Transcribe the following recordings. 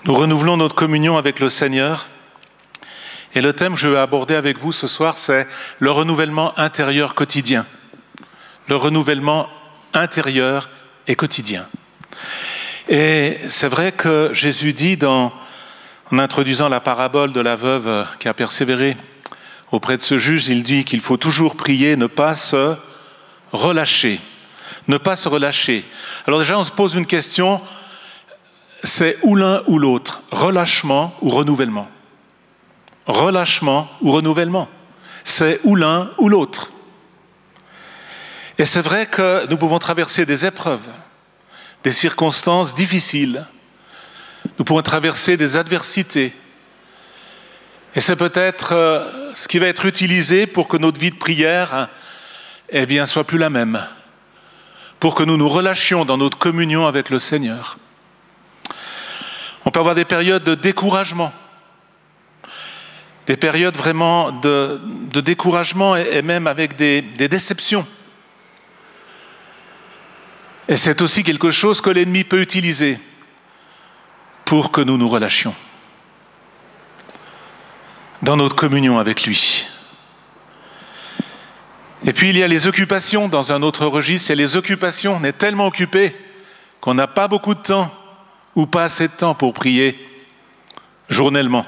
Nous renouvelons notre communion avec le Seigneur. Et le thème que je vais aborder avec vous ce soir, c'est le renouvellement intérieur quotidien. Le renouvellement intérieur et quotidien. Et c'est vrai que Jésus dit, en introduisant la parabole de la veuve qui a persévéré auprès de ce juge, il dit qu'il faut toujours prier, ne pas se relâcher. Ne pas se relâcher. Alors déjà, on se pose une question, c'est ou l'un ou l'autre, relâchement ou renouvellement. Relâchement ou renouvellement. C'est ou l'un ou l'autre. Et c'est vrai que nous pouvons traverser des épreuves, des circonstances difficiles. Nous pouvons traverser des adversités. Et c'est peut-être ce qui va être utilisé pour que notre vie de prière soit plus la même. Pour que nous nous relâchions dans notre communion avec le Seigneur. On peut avoir des périodes de découragement. Des périodes vraiment de découragement et même avec des déceptions. Et c'est aussi quelque chose que l'ennemi peut utiliser pour que nous nous relâchions dans notre communion avec lui. Et puis il y a les occupations dans un autre registre. Il y a les occupations, on est tellement occupé qu'on n'a pas beaucoup de temps ou pas assez de temps pour prier journellement,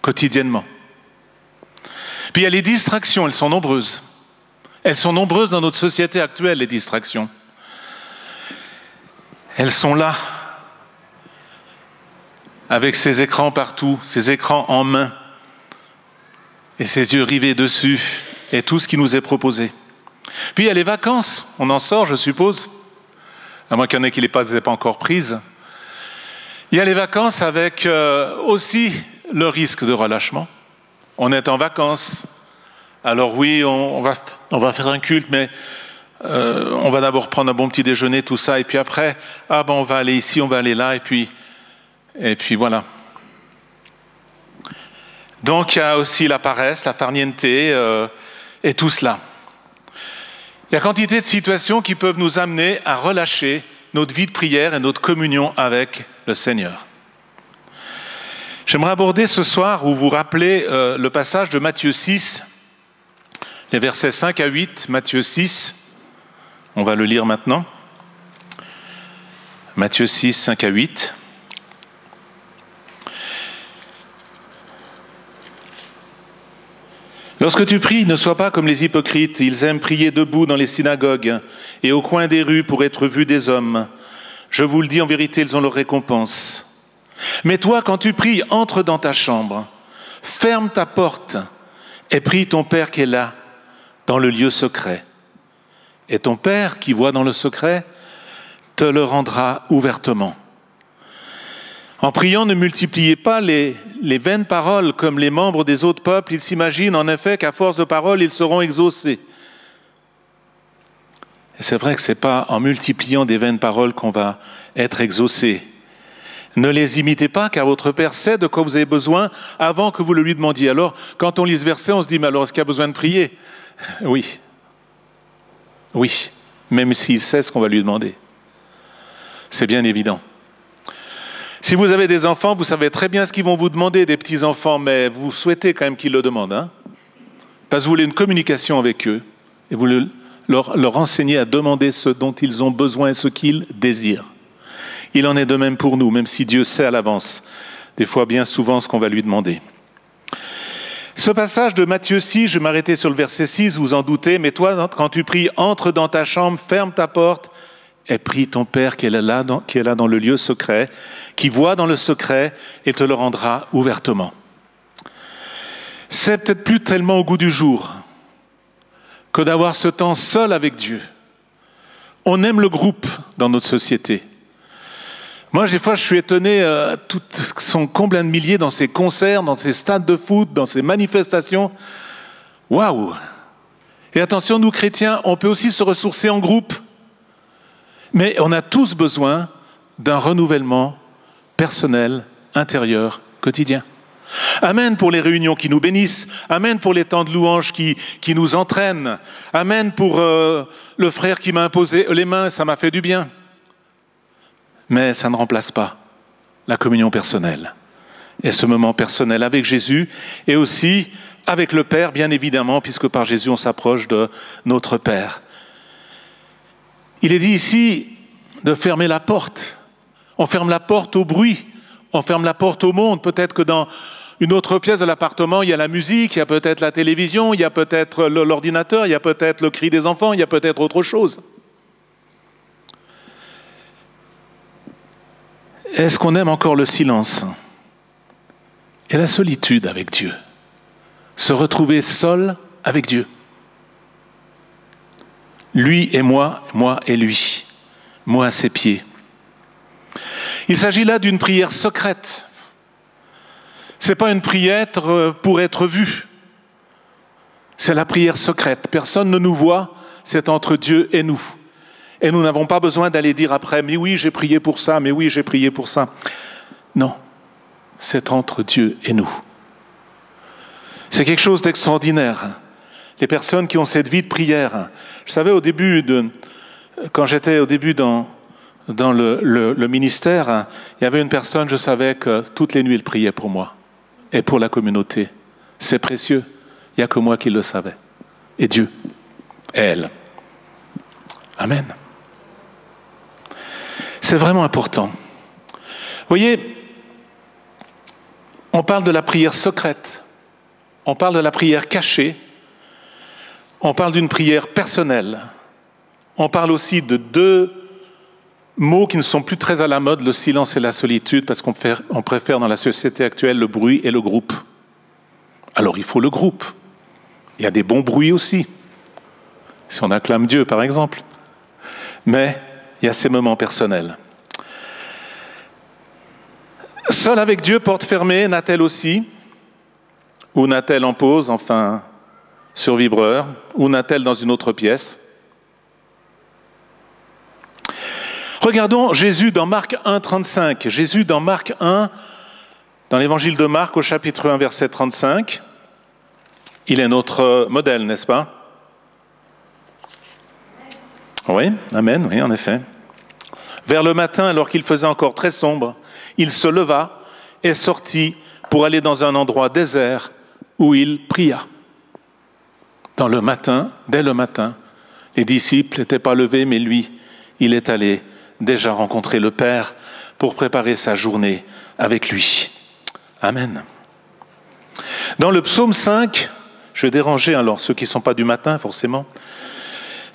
quotidiennement. Puis il y a les distractions, elles sont nombreuses. Elles sont nombreuses dans notre société actuelle, les distractions. Elles sont là, avec ces écrans partout, ces écrans en main, et ces yeux rivés dessus, et tout ce qui nous est proposé. Puis il y a les vacances, on en sort, je suppose, à moins qu'il y en ait qui ne les aient pas encore prises. Il y a les vacances avec aussi le risque de relâchement. On est en vacances, alors oui, on va faire un culte, mais on va d'abord prendre un bon petit déjeuner, tout ça, et puis après, on va aller ici, on va aller là, et puis voilà. Donc il y a aussi la paresse, la farniente, et tout cela. Il y a quantité de situations qui peuvent nous amener à relâcher notre vie de prière et notre communion avec le Seigneur. J'aimerais aborder ce soir, ou vous rappeler le passage de Matthieu 6, les versets 5 à 8, Matthieu 6, on va le lire maintenant. Matthieu 6, 5 à 8. Lorsque tu pries, ne sois pas comme les hypocrites, ils aiment prier debout dans les synagogues et au coin des rues pour être vus des hommes. Je vous le dis, en vérité, ils ont leur récompense. Mais toi, quand tu pries, entre dans ta chambre, ferme ta porte et prie ton Père qui est là, dans le lieu secret. Et ton Père qui voit dans le secret te le rendra ouvertement. En priant, ne multipliez pas les vaines paroles comme les membres des autres peuples. Ils s'imaginent en effet qu'à force de paroles, ils seront exaucés. Et c'est vrai que ce n'est pas en multipliant des vaines paroles qu'on va être exaucé. Ne les imitez pas, car votre Père sait de quoi vous avez besoin avant que vous le lui demandiez. Alors, quand on lit ce verset, on se dit, mais alors est-ce qu'il y a besoin de prier ? Oui. Oui, même s'il sait ce qu'on va lui demander. C'est bien évident. Si vous avez des enfants, vous savez très bien ce qu'ils vont vous demander, des petits-enfants, mais vous souhaitez quand même qu'ils le demandent. Hein ? Parce que vous voulez une communication avec eux, et vous leur enseignez à demander ce dont ils ont besoin et ce qu'ils désirent. Il en est de même pour nous, même si Dieu sait à l'avance, des fois bien souvent, ce qu'on va lui demander. Ce passage de Matthieu 6, je vais m'arrêter sur le verset 6, vous en doutez, mais toi, quand tu pries, entre dans ta chambre, ferme ta porte et prie ton Père qui est là dans le lieu secret, qui voit dans le secret et te le rendra ouvertement. C'est peut-être plus tellement au goût du jour que d'avoir ce temps seul avec Dieu. On aime le groupe dans notre société. Moi, des fois, je suis étonné, toutes sont combien de milliers dans ces concerts, dans ces stades de foot, dans ces manifestations. Waouh! Et attention, nous chrétiens, on peut aussi se ressourcer en groupe. Mais on a tous besoin d'un renouvellement personnel, intérieur, quotidien. Amen pour les réunions qui nous bénissent. Amen pour les temps de louange qui nous entraînent. Amen pour le frère qui m'a imposé les mains, ça m'a fait du bien. Mais ça ne remplace pas la communion personnelle. Et ce moment personnel avec Jésus et aussi avec le Père, bien évidemment, puisque par Jésus, on s'approche de notre Père. Il est dit ici de fermer la porte. On ferme la porte au bruit, on ferme la porte au monde. Peut-être que dans une autre pièce de l'appartement, il y a la musique, il y a peut-être la télévision, il y a peut-être l'ordinateur, il y a peut-être le cri des enfants, il y a peut-être autre chose. Est-ce qu'on aime encore le silence et la solitude avec Dieu? Se retrouver seul avec Dieu. Lui et moi et lui. Moi à ses pieds. Il s'agit là d'une prière secrète. Ce n'est pas une prière pour être vue. C'est la prière secrète. Personne ne nous voit, c'est entre Dieu et nous. Et nous n'avons pas besoin d'aller dire après, mais oui, j'ai prié pour ça, mais oui, j'ai prié pour ça. Non, c'est entre Dieu et nous. C'est quelque chose d'extraordinaire. Les personnes qui ont cette vie de prière. Je savais quand j'étais au début dans le ministère, il y avait une personne, je savais que toutes les nuits, elle priait pour moi et pour la communauté. C'est précieux. Il n'y a que moi qui le savais. Et Dieu. Et elle. Amen. C'est vraiment important. Vous voyez, on parle de la prière secrète. On parle de la prière cachée. On parle d'une prière personnelle. On parle aussi de deux mots qui ne sont plus très à la mode, le silence et la solitude, parce qu'on préfère dans la société actuelle le bruit et le groupe. Alors il faut le groupe. Il y a des bons bruits aussi. Si on acclame Dieu, par exemple. Mais il y a ces moments personnels. Seul avec Dieu, porte fermée, n'a-t-elle aussi? Ou n'a-t-elle en pause, enfin, sur vibreur? Ou n'a-t-elle dans une autre pièce? Regardons Jésus dans Marc 1, 35. Jésus dans Marc 1, dans l'évangile de Marc, au chapitre 1, verset 35. Il est notre modèle, n'est-ce pas? Oui, amen, oui, en effet. Vers le matin, alors qu'il faisait encore très sombre, il se leva et sortit pour aller dans un endroit désert où il pria. Dans le matin, dès le matin, les disciples n'étaient pas levés, mais lui, il est allé déjà rencontrer le Père pour préparer sa journée avec lui. Amen. Dans le psaume 5, je vais déranger alors ceux qui ne sont pas du matin, forcément.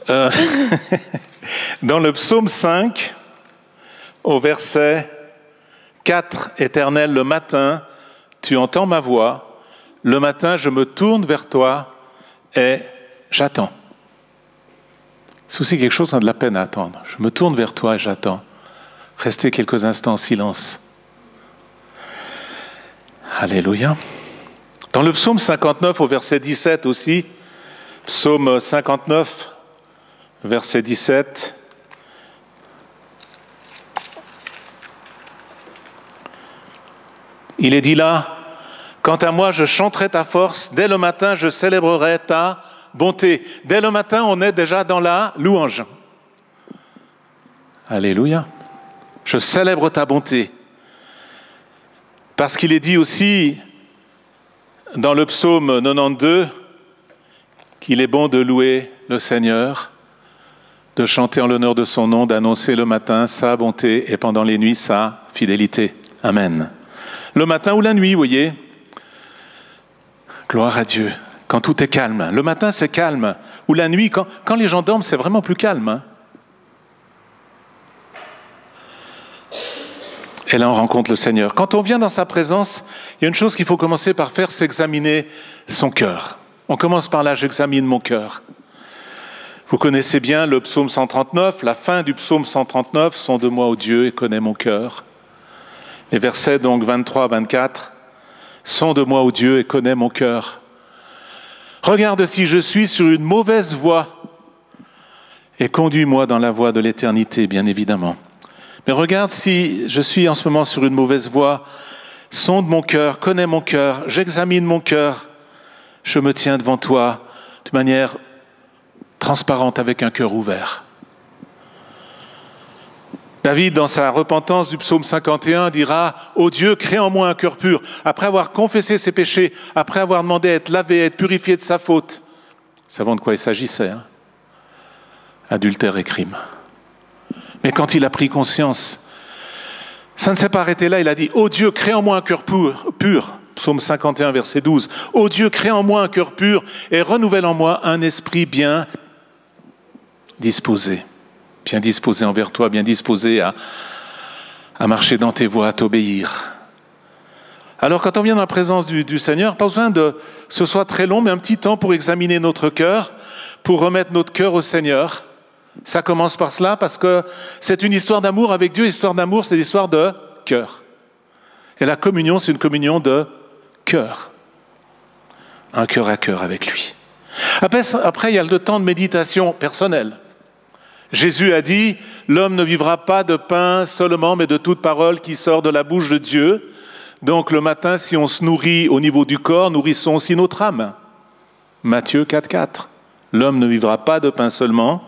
Dans le psaume 5, au verset 4, « Éternel, le matin, tu entends ma voix. Le matin, je me tourne vers toi et j'attends. » C'est aussi quelque chose qui a de la peine à attendre. Je me tourne vers toi et j'attends. Restez quelques instants en silence. Alléluia. Dans le psaume 59, au verset 17 aussi, psaume 59, verset 17, il est dit là, « Quant à moi, je chanterai ta force, dès le matin, je célébrerai ta bonté. » Dès le matin, on est déjà dans la louange. Alléluia. Je célèbre ta bonté. Parce qu'il est dit aussi dans le psaume 92 qu'il est bon de louer le Seigneur, de chanter en l'honneur de son nom, d'annoncer le matin sa bonté et pendant les nuits sa fidélité. Amen. Le matin ou la nuit, vous voyez. Gloire à Dieu. Quand tout est calme. Le matin, c'est calme. Ou la nuit, quand les gens dorment, c'est vraiment plus calme. Hein. Et là, on rencontre le Seigneur. Quand on vient dans sa présence, il y a une chose qu'il faut commencer par faire, c'est examiner son cœur. On commence par là, j'examine mon cœur. Vous connaissez bien le psaume 139, la fin du psaume 139, « Sonde moi, ô Dieu, et connais mon cœur ». Les versets donc 23 à 24, « Sonde moi, ô Dieu, et connais mon cœur. Regarde si je suis sur une mauvaise voie, et conduis-moi dans la voie de l'éternité, bien évidemment. Mais regarde si je suis en ce moment sur une mauvaise voie, sonde mon cœur, connais mon cœur, j'examine mon cœur, je me tiens devant toi de manière transparente avec un cœur ouvert. David, dans sa repentance du psaume 51, dira « Ô Dieu, crée en moi un cœur pur ». Après avoir confessé ses péchés, après avoir demandé à être lavé, à être purifié de sa faute, savons de quoi il s'agissait, hein? Adultère et crime. Mais quand il a pris conscience, ça ne s'est pas arrêté là, il a dit « Ô Dieu, crée en moi un cœur pur ». Psaume 51, verset 12. « Ô Dieu, crée en moi un cœur pur et renouvelle en moi un esprit bien disposé. » Bien disposé envers toi, bien disposé à marcher dans tes voies, à t'obéir. Alors quand on vient dans la présence du Seigneur, pas besoin que ce soit très long, mais un petit temps pour examiner notre cœur, pour remettre notre cœur au Seigneur. Ça commence par cela, parce que c'est une histoire d'amour avec Dieu. L'histoire d'amour, c'est l'histoire de cœur. Et la communion, c'est une communion de cœur. Un cœur à cœur avec lui. Après, il y a le temps de méditation personnelle. Jésus a dit, l'homme ne vivra pas de pain seulement, mais de toute parole qui sort de la bouche de Dieu. Donc le matin, si on se nourrit au niveau du corps, nourrissons aussi notre âme. Matthieu 4,4. L'homme ne vivra pas de pain seulement,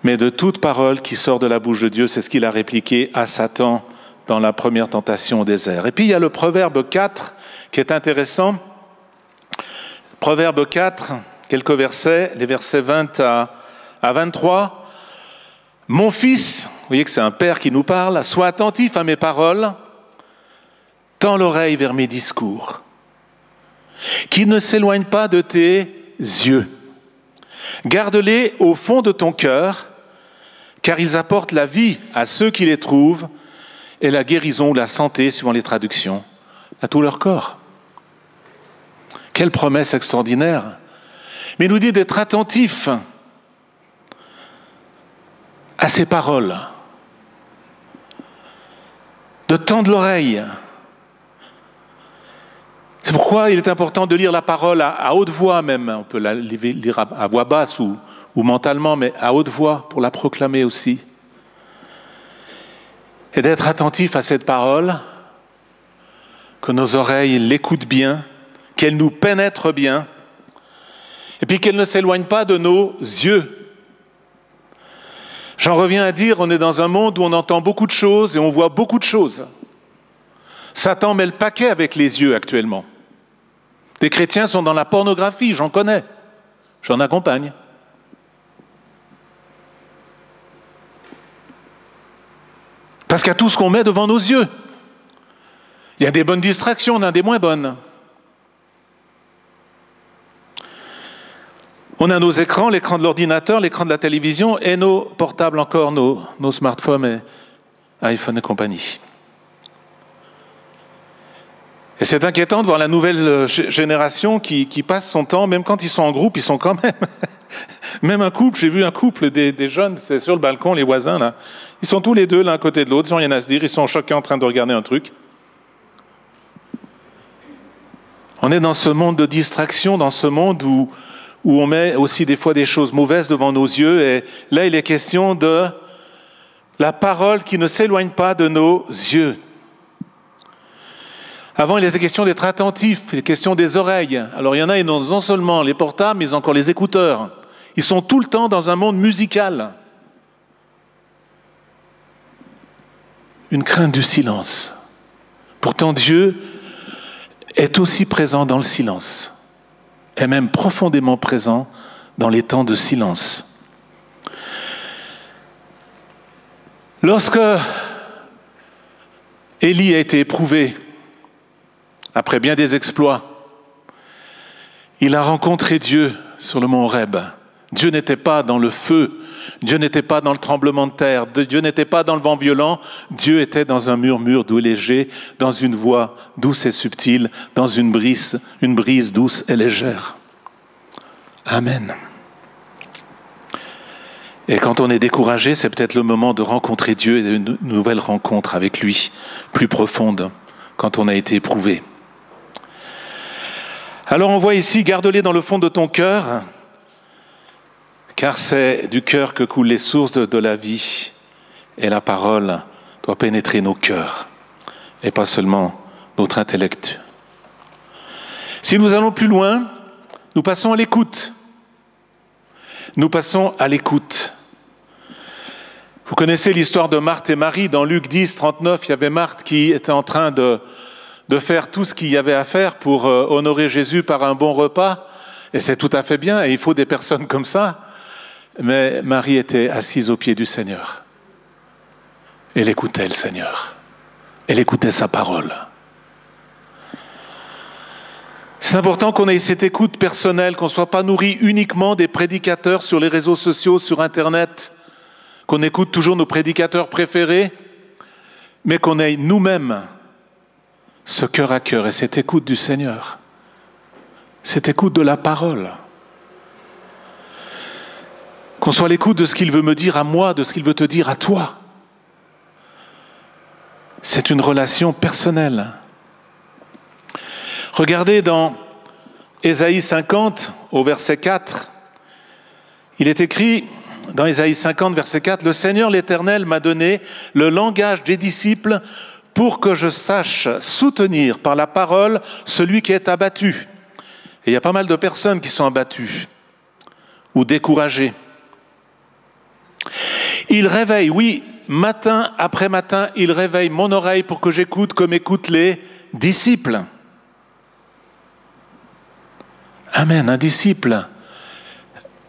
mais de toute parole qui sort de la bouche de Dieu. C'est ce qu'il a répliqué à Satan dans la première tentation au désert. Et puis il y a le Proverbe 4 qui est intéressant. Proverbe 4, quelques versets, les versets 20 à 23. « Mon fils, vous voyez que c'est un père qui nous parle, sois attentif à mes paroles, tends l'oreille vers mes discours, qu'ils ne s'éloignent pas de tes yeux. Garde-les au fond de ton cœur, car ils apportent la vie à ceux qui les trouvent et la guérison ou la santé, suivant les traductions, à tout leur corps. » Quelle promesse extraordinaire! Mais il nous dit d'être attentif à ces paroles, de tendre l'oreille. C'est pourquoi il est important de lire la parole à haute voix même. On peut la lire à voix basse ou mentalement, mais à haute voix pour la proclamer aussi. Et d'être attentif à cette parole, que nos oreilles l'écoutent bien, qu'elle nous pénètre bien, et puis qu'elle ne s'éloigne pas de nos yeux. J'en reviens à dire, on est dans un monde où on entend beaucoup de choses et on voit beaucoup de choses. Satan met le paquet avec les yeux actuellement. Des chrétiens sont dans la pornographie, j'en connais, j'en accompagne. Parce qu'il y a tout ce qu'on met devant nos yeux. Il y a des bonnes distractions, il y en a des moins bonnes. On a nos écrans, l'écran de l'ordinateur, l'écran de la télévision et nos portables encore, nos smartphones et iPhone et compagnie. Et c'est inquiétant de voir la nouvelle génération qui passe son temps, même quand ils sont en groupe, ils sont quand même... Même un couple, j'ai vu un couple des jeunes, c'est sur le balcon, les voisins, là. Ils sont tous les deux l'un à côté de l'autre, ils n'ont rien à se dire, ils sont chacun en train de regarder un truc. On est dans ce monde de distraction, dans ce monde où on met aussi des fois des choses mauvaises devant nos yeux. Et là, il est question de la parole qui ne s'éloigne pas de nos yeux. Avant, il était question d'être attentif, il était question des oreilles. Alors, il y en a, ils n'ont non seulement les portables, mais encore les écouteurs. Ils sont tout le temps dans un monde musical. Une crainte du silence. Pourtant, Dieu est aussi présent dans le silence. Et même profondément présent dans les temps de silence. Lorsque Élie a été éprouvé, après bien des exploits, il a rencontré Dieu sur le mont Horeb. Dieu n'était pas dans le feu, Dieu n'était pas dans le tremblement de terre, Dieu n'était pas dans le vent violent, Dieu était dans un murmure doux et léger, dans une voix douce et subtile, dans une brise douce et légère. Amen. Et quand on est découragé, c'est peut-être le moment de rencontrer Dieu et une nouvelle rencontre avec lui, plus profonde, quand on a été éprouvé. Alors on voit ici, garde-les dans le fond de ton cœur, car c'est du cœur que coulent les sources de la vie, et la parole doit pénétrer nos cœurs, et pas seulement notre intellect. Si nous allons plus loin, nous passons à l'écoute. Nous passons à l'écoute. Vous connaissez l'histoire de Marthe et Marie. Dans Luc 10, 39, il y avait Marthe qui était en train de faire tout ce qu'il y avait à faire pour honorer Jésus par un bon repas. Et c'est tout à fait bien, et il faut des personnes comme ça. Mais Marie était assise aux pieds du Seigneur. Elle écoutait le Seigneur. Elle écoutait sa parole. C'est important qu'on ait cette écoute personnelle, qu'on ne soit pas nourri uniquement des prédicateurs sur les réseaux sociaux, sur Internet, qu'on écoute toujours nos prédicateurs préférés, mais qu'on ait nous-mêmes ce cœur à cœur et cette écoute du Seigneur, cette écoute de la parole. Qu'on soit à l'écoute de ce qu'il veut me dire à moi, de ce qu'il veut te dire à toi. C'est une relation personnelle. Regardez dans Ésaïe 50, au verset 4, il est écrit dans Ésaïe 50, verset 4, « Le Seigneur l'Éternel m'a donné le langage des disciples pour que je sache soutenir par la parole celui qui est abattu. » Et il y a pas mal de personnes qui sont abattues ou découragées. Il réveille, oui, matin après matin, il réveille mon oreille pour que j'écoute comme écoutent les disciples. Amen, un disciple,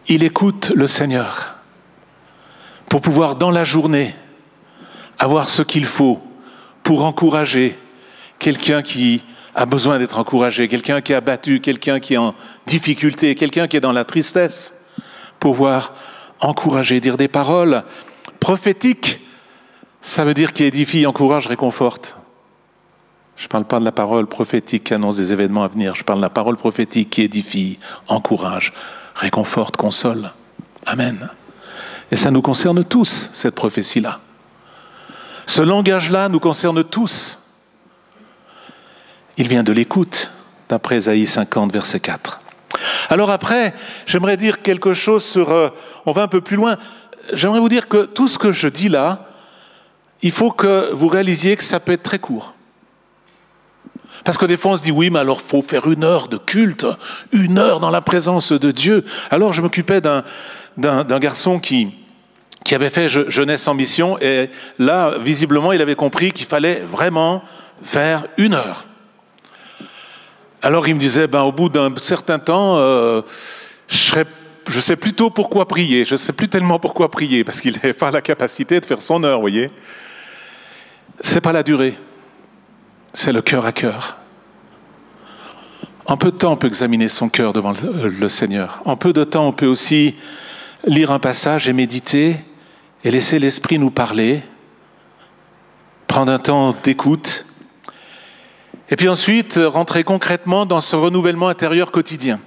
il écoute le Seigneur pour pouvoir dans la journée avoir ce qu'il faut pour encourager quelqu'un qui a besoin d'être encouragé, quelqu'un qui est abattu, quelqu'un qui est en difficulté, quelqu'un qui est dans la tristesse, pouvoir encourager, dire des paroles prophétiques. Ça veut dire qui édifie, encourage, réconforte. Je ne parle pas de la parole prophétique qui annonce des événements à venir. Je parle de la parole prophétique qui édifie, encourage, réconforte, console. Amen. Et ça nous concerne tous, cette prophétie-là. Ce langage-là nous concerne tous. Il vient de l'écoute, d'après Ésaïe 50, verset 4. Alors après, j'aimerais dire quelque chose sur... on va un peu plus loin. J'aimerais vous dire que tout ce que je dis là, il faut que vous réalisiez que ça peut être très court. Parce que des fois on se dit, oui, mais alors il faut faire 1 heure de culte, 1 heure dans la présence de Dieu. Alors je m'occupais d'un garçon qui avait fait Jeunesse en mission, et là, visiblement, il avait compris qu'il fallait vraiment faire 1 heure. Alors il me disait, au bout d'un certain temps, je sais plutôt pourquoi prier. Je ne sais plus tellement pourquoi prier, parce qu'il n'avait pas la capacité de faire son heure, vous voyez. C'est pas la durée, c'est le cœur à cœur. En peu de temps, on peut examiner son cœur devant le Seigneur. En peu de temps, on peut aussi lire un passage et méditer et laisser l'Esprit nous parler, prendre un temps d'écoute, et puis ensuite rentrer concrètement dans ce renouvellement intérieur quotidien.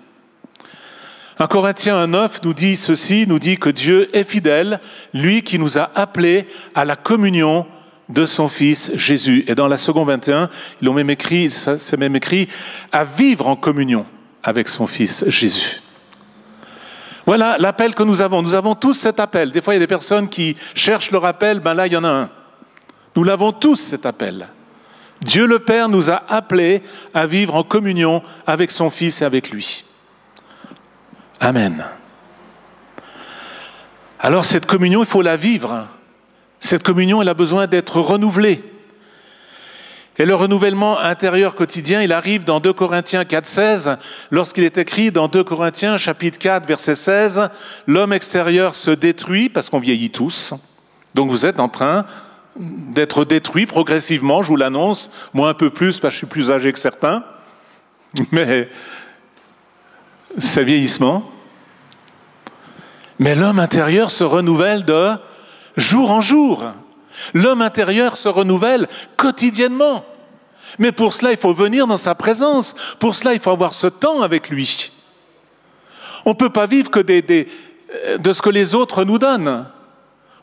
1 Corinthiens 1,9 nous dit ceci, nous dit que Dieu est fidèle, lui qui nous a appelés à la communion de son Fils Jésus. Et dans la seconde 21, ils ont même écrit, c'est même écrit, à vivre en communion avec son Fils Jésus. Voilà l'appel que nous avons. Nous avons tous cet appel. Des fois, il y a des personnes qui cherchent leur appel, là, il y en a un. Nous l'avons tous, cet appel. Dieu le Père nous a appelés à vivre en communion avec son Fils et avec lui. Amen. Alors, cette communion, il faut la vivre. Cette communion, elle a besoin d'être renouvelée. Et le renouvellement intérieur quotidien, il arrive dans 2 Corinthiens 4, 16, lorsqu'il est écrit dans 2 Corinthiens chapitre 4, verset 16, « L'homme extérieur se détruit, parce qu'on vieillit tous. Donc vous êtes en train d'être détruit progressivement, je vous l'annonce, moi un peu plus, parce que je suis plus âgé que certains, mais c'est le vieillissement. Mais l'homme intérieur se renouvelle de jour en jour. L'homme intérieur se renouvelle quotidiennement. Mais pour cela, il faut venir dans sa présence. Pour cela, il faut avoir ce temps avec lui. On ne peut pas vivre que de ce que les autres nous donnent.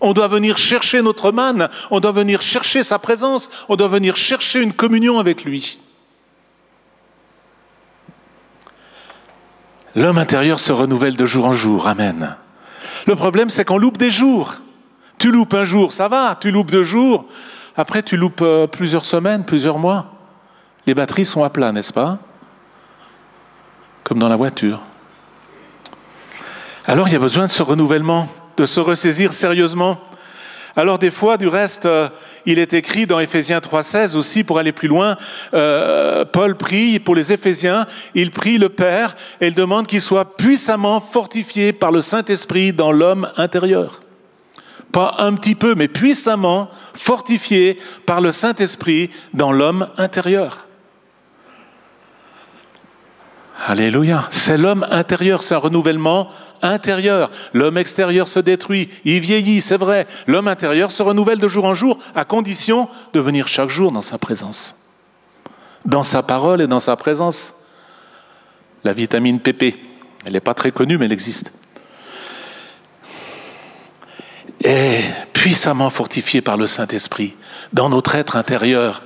On doit venir chercher notre manne, on doit venir chercher sa présence, on doit venir chercher une communion avec lui. L'homme intérieur se renouvelle de jour en jour. Amen. Le problème, c'est qu'on loupe des jours. Tu loupes un jour, ça va. Tu loupes 2 jours. Après, tu loupes plusieurs semaines, plusieurs mois. Les batteries sont à plat, n'est-ce pas? Comme dans la voiture. Alors, il y a besoin de ce renouvellement, de se ressaisir sérieusement. Alors des fois, du reste, il est écrit dans Éphésiens 3,16 aussi, pour aller plus loin, Paul prie pour les Éphésiens, il prie le Père et il demande qu'il soit puissamment fortifié par le Saint-Esprit dans l'homme intérieur. Pas un petit peu, mais puissamment fortifié par le Saint-Esprit dans l'homme intérieur. Alléluia. C'est l'homme intérieur, c'est un renouvellement intérieur. L'homme extérieur se détruit, il vieillit, c'est vrai. L'homme intérieur se renouvelle de jour en jour, à condition de venir chaque jour dans sa présence. Dans sa parole et dans sa présence. La vitamine PP, elle n'est pas très connue, mais elle existe. Et puissamment fortifié par le Saint-Esprit dans notre être intérieur.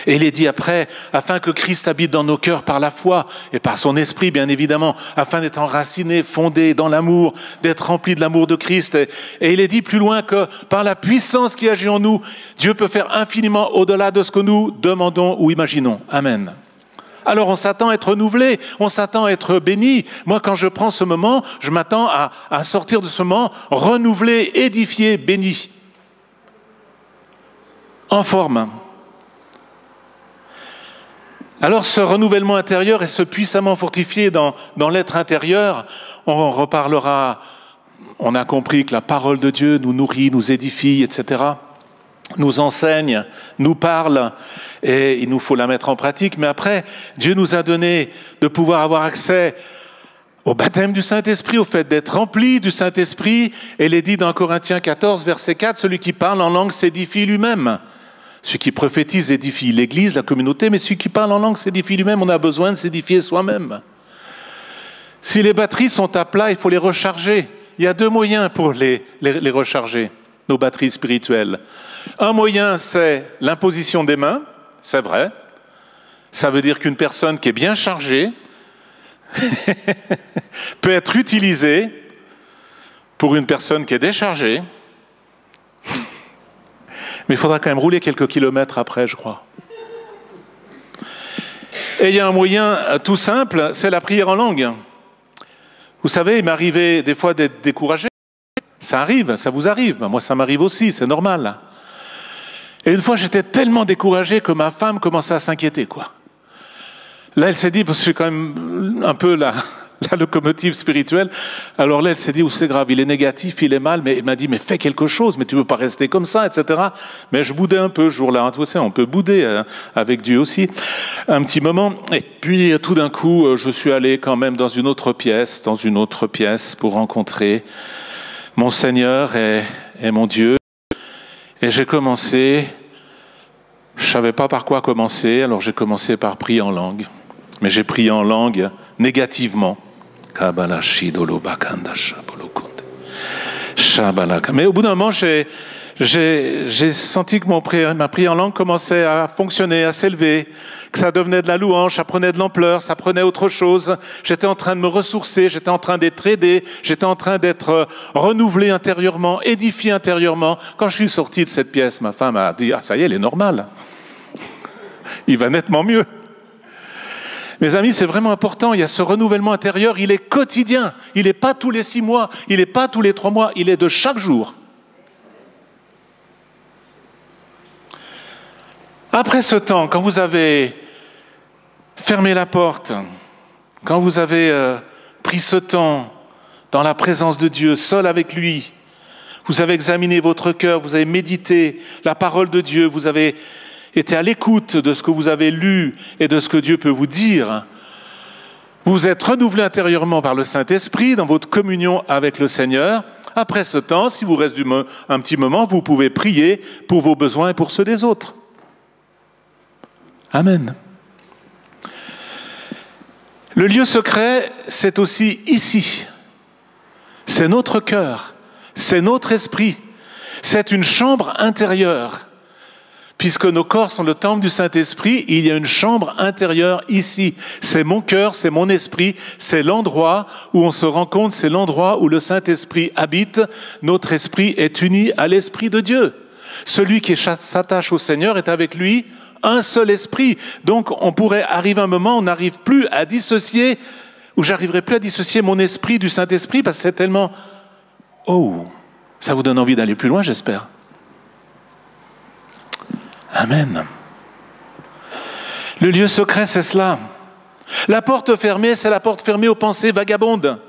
Et il est dit après, afin que Christ habite dans nos cœurs par la foi et par son esprit, bien évidemment, afin d'être enraciné, fondé dans l'amour, d'être rempli de l'amour de Christ. Et il est dit plus loin que par la puissance qui agit en nous, Dieu peut faire infiniment au-delà de ce que nous demandons ou imaginons. Amen. Alors on s'attend à être renouvelé, on s'attend à être béni. Moi, quand je prends ce moment, je m'attends à sortir de ce moment renouvelé, édifié, béni. En forme. Alors ce renouvellement intérieur et ce puissamment fortifié dans l'être intérieur, on reparlera, on a compris que la parole de Dieu nous nourrit, nous édifie, etc., nous enseigne, nous parle, et il nous faut la mettre en pratique. Mais après, Dieu nous a donné de pouvoir avoir accès au baptême du Saint-Esprit, au fait d'être rempli du Saint-Esprit. Et il est dit dans Corinthiens 14, verset 4, celui qui parle en langue s'édifie lui-même. Celui qui prophétise édifie l'Église, la communauté, mais celui qui parle en langue s'édifie lui-même. On a besoin de s'édifier soi-même. Si les batteries sont à plat, il faut les recharger. Il y a deux moyens pour les recharger, nos batteries spirituelles. Un moyen, c'est l'imposition des mains, c'est vrai. Ça veut dire qu'une personne qui est bien chargée peut être utilisée pour une personne qui est déchargée. Mais il faudra quand même rouler quelques kilomètres après, je crois. Et il y a un moyen tout simple, c'est la prière en langue. Vous savez, il m'arrivait des fois d'être découragé. Ça arrive, ça vous arrive. Moi, ça m'arrive aussi, c'est normal. Et une fois, j'étais tellement découragé que ma femme commençait à s'inquiéter, quoi. Là, elle s'est dit, parce que je suis quand même un peu la locomotive spirituelle, alors là, elle s'est dit, c'est grave, il est négatif, il est mal, mais elle m'a dit, mais fais quelque chose, mais tu ne peux pas rester comme ça, etc. Mais je boudais un peu ce jour-là, tu sais, on peut bouder avec Dieu aussi, un petit moment. Et puis, tout d'un coup, je suis allé quand même dans une autre pièce pour rencontrer mon Seigneur et mon Dieu. Et j'ai commencé, je ne savais pas par quoi commencer, alors j'ai commencé par prier en langue. Mais j'ai prié en langue négativement. Mais au bout d'un moment, j'ai senti que ma prière en langue commençait à fonctionner, à s'élever, que ça devenait de la louange, ça prenait de l'ampleur, ça prenait autre chose. J'étais en train de me ressourcer, j'étais en train d'être aidé, j'étais en train d'être renouvelé intérieurement, édifié intérieurement. Quand je suis sorti de cette pièce, ma femme a dit « Ah, ça y est, elle est normale. Il va nettement mieux. » Mes amis, c'est vraiment important. Il y a ce renouvellement intérieur, il est quotidien. Il n'est pas tous les 6 mois, il n'est pas tous les 3 mois, il est de chaque jour. Après ce temps, quand vous avez fermé la porte, quand vous avez pris ce temps dans la présence de Dieu, seul avec lui, vous avez examiné votre cœur, vous avez médité la parole de Dieu, vous avez été à l'écoute de ce que vous avez lu et de ce que Dieu peut vous dire. Vous êtes renouvelé intérieurement par le Saint-Esprit dans votre communion avec le Seigneur. Après ce temps, si vous reste un petit moment, vous pouvez prier pour vos besoins et pour ceux des autres. Amen. Le lieu secret, c'est aussi ici. C'est notre cœur, c'est notre esprit, c'est une chambre intérieure. Puisque nos corps sont le temple du Saint-Esprit, il y a une chambre intérieure ici. C'est mon cœur, c'est mon esprit, c'est l'endroit où on se rencontre, c'est l'endroit où le Saint-Esprit habite. Notre esprit est uni à l'Esprit de Dieu. Celui qui s'attache au Seigneur est avec lui un seul esprit. Donc on pourrait arriver à un moment où on n'arrive plus à dissocier, où j'arriverai plus à dissocier mon esprit du Saint-Esprit, parce que c'est tellement... Oh, ça vous donne envie d'aller plus loin, j'espère. Amen. Le lieu secret, c'est cela. La porte fermée, c'est la porte fermée aux pensées vagabondes.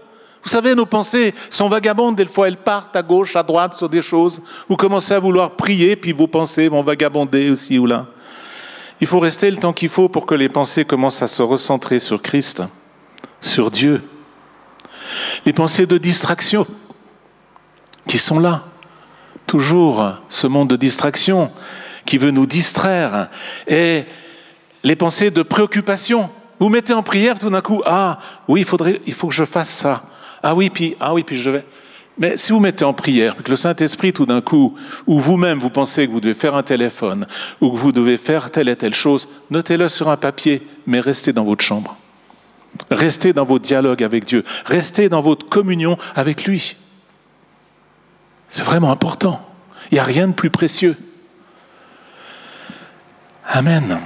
Vous savez, nos pensées sont vagabondes. Des fois, elles partent à gauche, à droite sur des choses. Vous commencez à vouloir prier, puis vos pensées vont vagabonder aussi ou là. Il faut rester le temps qu'il faut pour que les pensées commencent à se recentrer sur Christ, sur Dieu. Les pensées de distraction qui sont là. Toujours ce monde de distraction qui veut nous distraire. Et les pensées de préoccupation. Vous mettez en prière, tout d'un coup, ah oui, il faut que je fasse ça. Ah oui, puis je vais. Mais si vous mettez en prière, que le Saint-Esprit, tout d'un coup, ou vous-même, vous pensez que vous devez faire un téléphone, ou que vous devez faire telle et telle chose, notez-le sur un papier, mais restez dans votre chambre. Restez dans votre dialogue avec Dieu. Restez dans votre communion avec lui. C'est vraiment important. Il n'y a rien de plus précieux. Amen.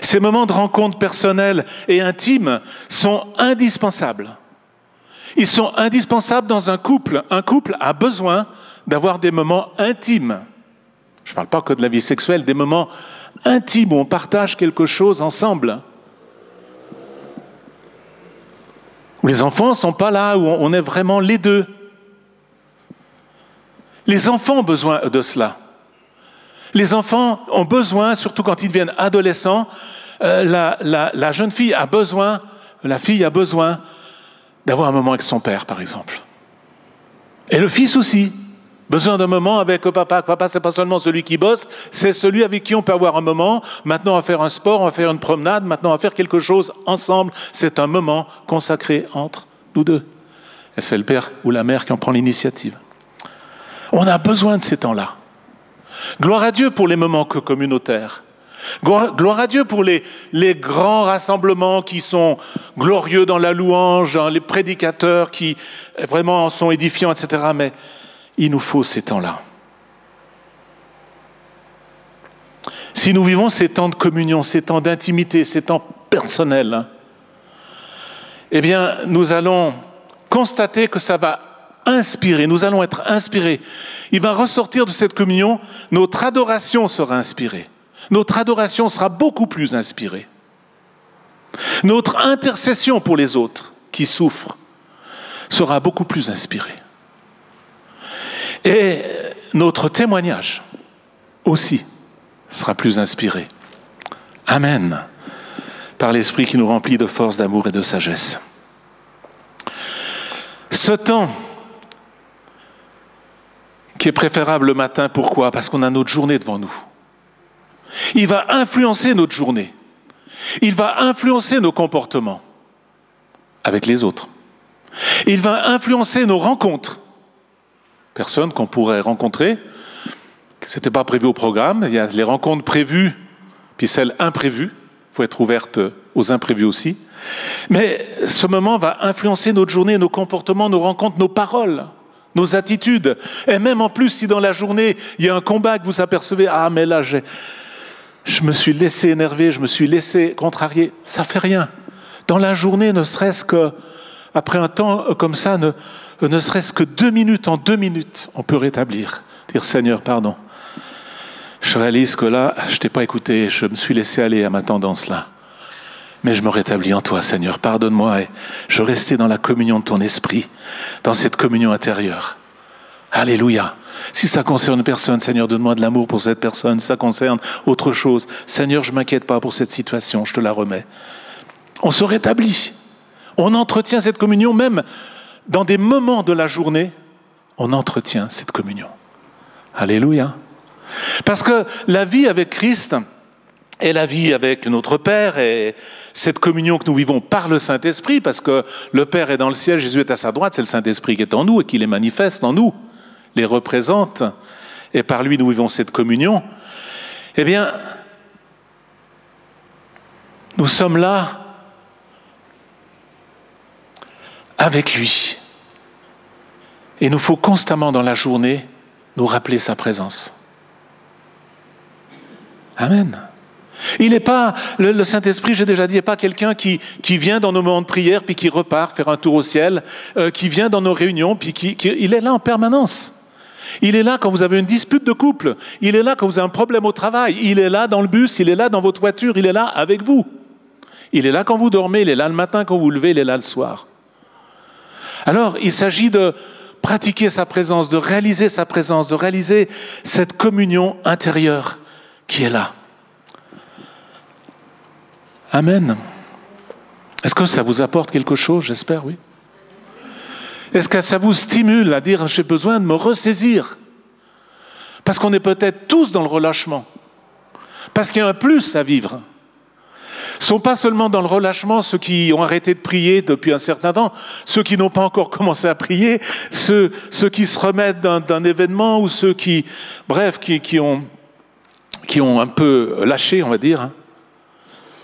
Ces moments de rencontre personnelle et intime sont indispensables. Ils sont indispensables dans un couple. Un couple a besoin d'avoir des moments intimes. Je ne parle pas que de la vie sexuelle, des moments intimes où on partage quelque chose ensemble. Où les enfants ne sont pas là, où on est vraiment les deux. Les enfants ont besoin de cela. Les enfants ont besoin, surtout quand ils deviennent adolescents, la jeune fille a besoin, la fille a besoin d'avoir un moment avec son père, par exemple. Et le fils aussi, besoin d'un moment avec papa. Papa, c'est pas seulement celui qui bosse, c'est celui avec qui on peut avoir un moment. Maintenant, on va faire un sport, on va faire une promenade, maintenant, on va faire quelque chose ensemble. C'est un moment consacré entre nous deux. Et c'est le père ou la mère qui en prend l'initiative. On a besoin de ces temps-là. Gloire à Dieu pour les moments communautaires. Gloire à Dieu pour les grands rassemblements qui sont glorieux dans la louange, les prédicateurs qui vraiment sont édifiants, etc. Mais il nous faut ces temps-là. Si nous vivons ces temps de communion, ces temps d'intimité, ces temps personnels, eh bien, nous allons constater que ça va inspirer, nous allons être inspirés. Il va ressortir de cette communion, notre adoration sera inspirée. Notre adoration sera beaucoup plus inspirée. Notre intercession pour les autres qui souffrent sera beaucoup plus inspirée. Et notre témoignage aussi sera plus inspiré. Amen. Par l'Esprit qui nous remplit de force, d'amour et de sagesse. Ce temps qui est préférable le matin, pourquoi ? Parce qu'on a notre journée devant nous. Il va influencer notre journée. Il va influencer nos comportements avec les autres. Il va influencer nos rencontres. Personnes qu'on pourrait rencontrer, ce n'était pas prévu au programme. Il y a les rencontres prévues, puis celles imprévues. Il faut être ouverte aux imprévus aussi. Mais ce moment va influencer notre journée, nos comportements, nos rencontres, nos paroles, nos attitudes. Et même en plus, si dans la journée, il y a un combat que vous apercevez, ah mais là, je me suis laissé énerver, je me suis laissé contrarier, ça ne fait rien. Dans la journée, ne serait-ce que, après un temps comme ça, ne serait-ce que 2 minutes, en 2 minutes, on peut rétablir. Dire Seigneur, pardon. Je réalise que là, je ne t'ai pas écouté, je me suis laissé aller à ma tendance-là. Mais je me rétablis en toi, Seigneur, pardonne-moi. Et je restais dans la communion de ton esprit, dans cette communion intérieure. Alléluia. Si ça concerne une personne, Seigneur, donne-moi de l'amour pour cette personne. Si ça concerne autre chose, Seigneur, je ne m'inquiète pas pour cette situation, je te la remets. On se rétablit. On entretient cette communion, même dans des moments de la journée, on entretient cette communion. Alléluia. Parce que la vie avec Christ et la vie avec notre Père et cette communion que nous vivons par le Saint-Esprit, parce que le Père est dans le ciel, Jésus est à sa droite, c'est le Saint-Esprit qui est en nous et qui les manifeste en nous, les représente, et par lui nous vivons cette communion, eh bien, nous sommes là avec lui. Et il nous faut constamment dans la journée nous rappeler sa présence. Amen. Il n'est pas, le Saint-Esprit, j'ai déjà dit, n'est pas quelqu'un qui vient dans nos moments de prière, puis qui repart faire un tour au ciel, qui vient dans nos réunions, puis il est là en permanence. Il est là quand vous avez une dispute de couple. Il est là quand vous avez un problème au travail. Il est là dans le bus, il est là dans votre voiture, il est là avec vous. Il est là quand vous dormez, il est là le matin quand vous vous levez, il est là le soir. Alors, il s'agit de pratiquer sa présence, de réaliser sa présence, de réaliser cette communion intérieure qui est là. Amen. Est-ce que ça vous apporte quelque chose? J'espère, oui. Est-ce que ça vous stimule à dire « j'ai besoin de me ressaisir » parce qu'on est peut-être tous dans le relâchement, parce qu'il y a un plus à vivre. Ne sont pas seulement dans le relâchement ceux qui ont arrêté de prier depuis un certain temps, ceux qui n'ont pas encore commencé à prier, ceux qui se remettent d'un événement ou ceux qui ont un peu lâché, on va dire.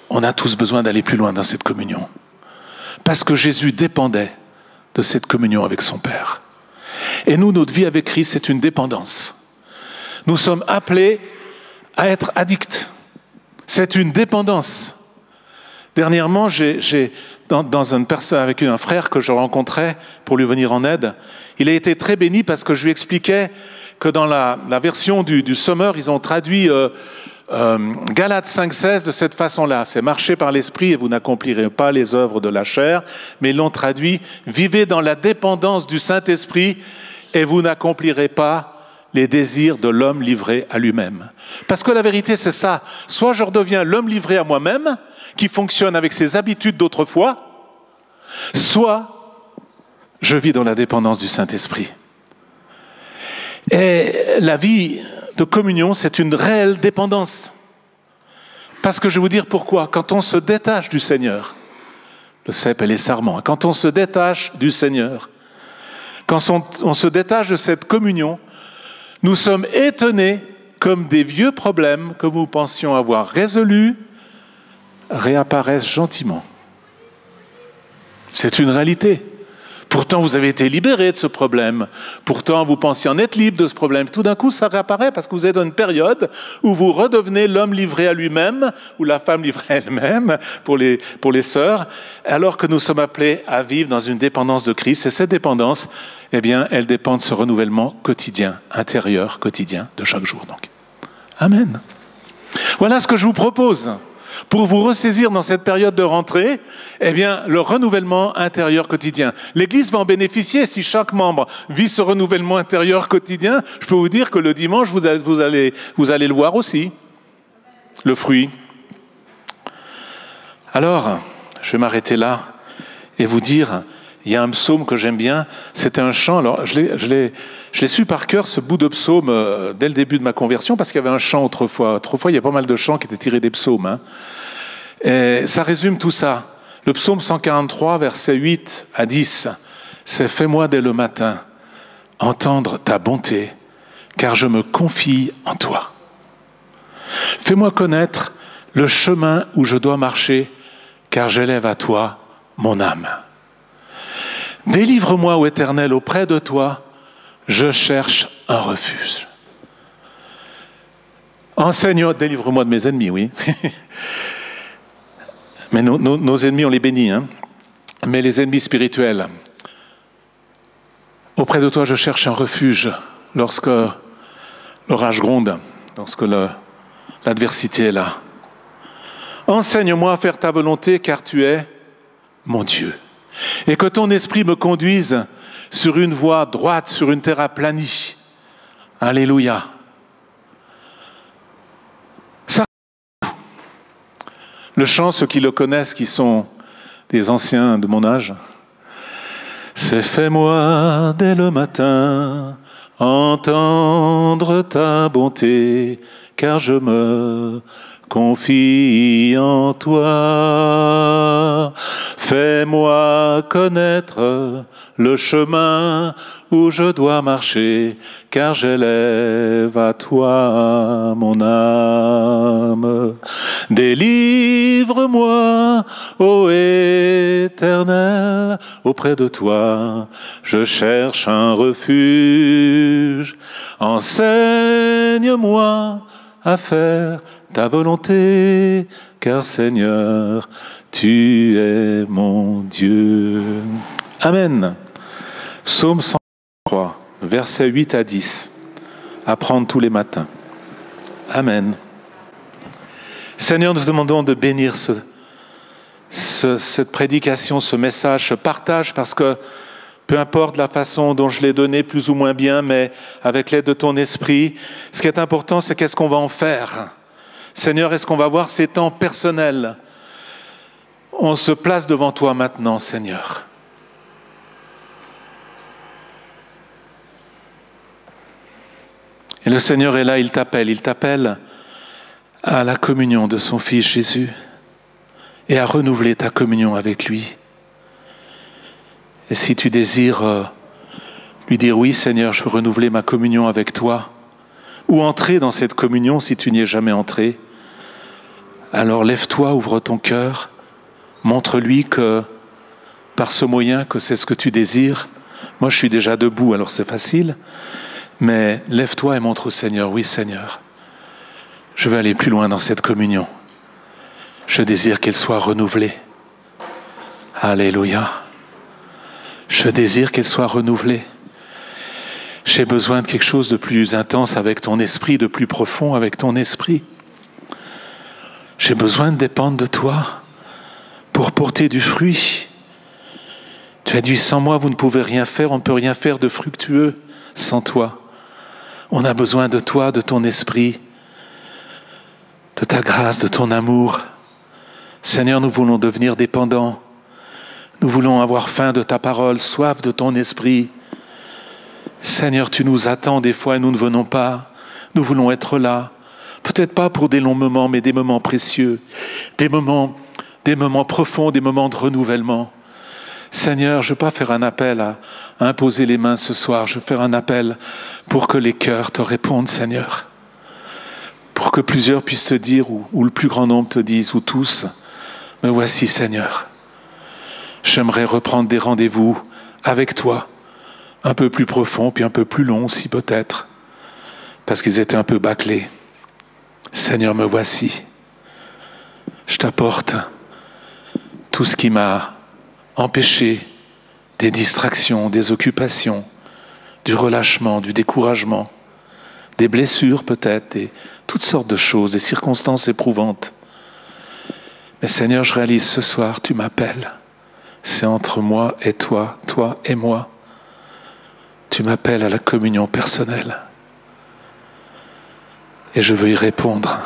On a tous besoin d'aller plus loin dans cette communion. Parce que Jésus dépendait de cette communion avec son Père. Et nous, notre vie avec Christ, c'est une dépendance. Nous sommes appelés à être addicts. C'est une dépendance. Dernièrement, avec un frère que je rencontrais pour lui venir en aide, il a été très béni parce que je lui expliquais que dans la version du Sommer, ils ont traduit Galates 5,16 de cette façon-là. C'est marcher par l'esprit et vous n'accomplirez pas les œuvres de la chair, mais ils l'ont traduit vivez dans la dépendance du Saint-Esprit et vous n'accomplirez pas les désirs de l'homme livré à lui-même. Parce que la vérité, c'est ça. Soit je redeviens l'homme livré à moi-même, qui fonctionne avec ses habitudes d'autrefois, soit je vis dans la dépendance du Saint-Esprit. Et la vie de communion, c'est une réelle dépendance. Parce que je vais vous dire pourquoi. Quand on se détache du Seigneur, le cep et les sarments, quand on se détache du Seigneur, quand on se détache de cette communion, nous sommes étonnés comme des vieux problèmes que nous pensions avoir résolus réapparaissent gentiment. C'est une réalité. Pourtant, vous avez été libéré de ce problème. Pourtant, vous pensiez en être libre de ce problème. Tout d'un coup, ça réapparaît parce que vous êtes dans une période où vous redevenez l'homme livré à lui-même ou la femme livrée à elle-même pour les sœurs, alors que nous sommes appelés à vivre dans une dépendance de Christ. Et cette dépendance, eh bien, elle dépend de ce renouvellement quotidien, intérieur, quotidien, de chaque jour. Donc, amen. Voilà ce que je vous propose. Pour vous ressaisir dans cette période de rentrée, eh bien, le renouvellement intérieur quotidien. L'Église va en bénéficier si chaque membre vit ce renouvellement intérieur quotidien. Je peux vous dire que le dimanche, vous allez le voir aussi, le fruit. Alors, je vais m'arrêter là et vous dire, il y a un psaume que j'aime bien, c'était un chant, alors je l'ai su par cœur, ce bout de psaume, dès le début de ma conversion, parce qu'il y avait un chant autrefois. Autrefois, il y a pas mal de chants qui étaient tirés des psaumes. Hein. Et ça résume tout ça. Le psaume 143, versets 8 à 10, c'est « Fais-moi dès le matin entendre ta bonté, car je me confie en toi. Fais-moi connaître le chemin où je dois marcher, car j'élève à toi mon âme. Délivre-moi, ô Éternel, auprès de toi, je cherche un refuge. Enseigne, délivre-moi de mes ennemis, oui. Mais nos ennemis, on les bénit, hein. Mais les ennemis spirituels. Auprès de toi, je cherche un refuge lorsque l'orage gronde, lorsque l'adversité est là. Enseigne-moi à faire ta volonté, car tu es mon Dieu. Et que ton esprit me conduise sur une voie droite, sur une terre aplanie. Alléluia. Ça, le chant, ceux qui le connaissent, qui sont des anciens de mon âge, c'est « Fais-moi dès le matin entendre ta bonté, car je me confie en toi. Fais-moi connaître le chemin où je dois marcher, car j'élève à toi mon âme. Délivre-moi, ô Éternel, auprès de toi, je cherche un refuge. Enseigne-moi à faire ta volonté, car Seigneur, tu es mon Dieu. Amen. Psaume 103. versets 8 à 10, à prendre tous les matins. Amen. Seigneur, nous te demandons de bénir cette prédication, ce message, ce partage, parce que peu importe la façon dont je l'ai donné, plus ou moins bien, mais avec l'aide de ton esprit, ce qui est important, c'est qu'est-ce qu'on va en faire. Seigneur, est-ce qu'on va avoir ces temps personnels? On se place devant toi maintenant, Seigneur. Et le Seigneur est là, il t'appelle à la communion de son Fils Jésus et à renouveler ta communion avec lui. Et si tu désires lui dire « Oui, Seigneur, je veux renouveler ma communion avec toi », ou entrer dans cette communion si tu n'y es jamais entré, alors lève-toi, ouvre ton cœur, montre-lui que par ce moyen, que c'est ce que tu désires. Moi, je suis déjà debout, alors c'est facile, mais lève-toi et montre au Seigneur « Oui, Seigneur, je veux aller plus loin dans cette communion. Je désire qu'elle soit renouvelée. Alléluia. Je désire qu'elle soit renouvelée. J'ai besoin de quelque chose de plus intense avec ton esprit, de plus profond avec ton esprit. J'ai besoin de dépendre de toi pour porter du fruit. Tu as dit, sans moi, vous ne pouvez rien faire, on ne peut rien faire de fructueux sans toi. On a besoin de toi, de ton esprit, de ta grâce, de ton amour. Seigneur, nous voulons devenir dépendants. Nous voulons avoir faim de ta parole, soif de ton esprit. Seigneur, tu nous attends des fois et nous ne venons pas. Nous voulons être là. Peut-être pas pour des longs moments, mais des moments précieux. Des moments profonds, des moments de renouvellement. Seigneur, je ne veux pas faire un appel à imposer les mains ce soir. Je veux faire un appel pour que les cœurs te répondent, Seigneur. Pour que plusieurs puissent te dire, ou le plus grand nombre te disent, ou tous, me voici, Seigneur. J'aimerais reprendre des rendez-vous avec toi, un peu plus profonds, puis un peu plus longs, si peut-être, parce qu'ils étaient un peu bâclés. Seigneur, me voici. Je t'apporte tout ce qui m'a empêché des distractions, des occupations, du relâchement, du découragement, des blessures peut-être, et toutes sortes de choses, des circonstances éprouvantes. Mais Seigneur, je réalise ce soir, tu m'appelles. C'est entre moi et toi, toi et moi. Tu m'appelles à la communion personnelle. Et je veux y répondre.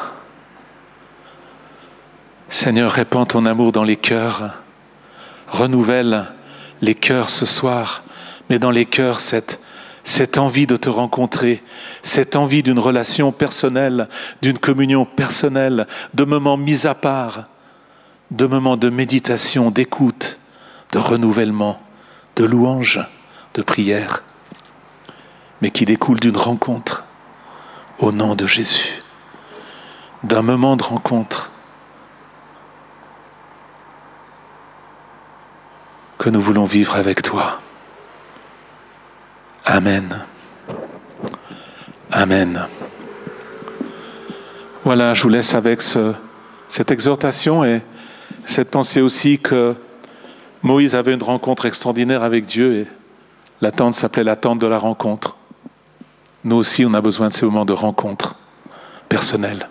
Seigneur, répands ton amour dans les cœurs. Renouvelle les cœurs ce soir, mais dans les cœurs cette envie de te rencontrer, cette envie d'une relation personnelle, d'une communion personnelle, de moments mis à part, de moments de méditation, d'écoute, de renouvellement, de louange, de prière, mais qui découle d'une rencontre au nom de Jésus, d'un moment de rencontre que nous voulons vivre avec toi. Amen. Amen. Voilà, je vous laisse avec cette exhortation et cette pensée aussi que Moïse avait une rencontre extraordinaire avec Dieu et la tente s'appelait la tente de la rencontre. Nous aussi, on a besoin de ces moments de rencontre personnelle.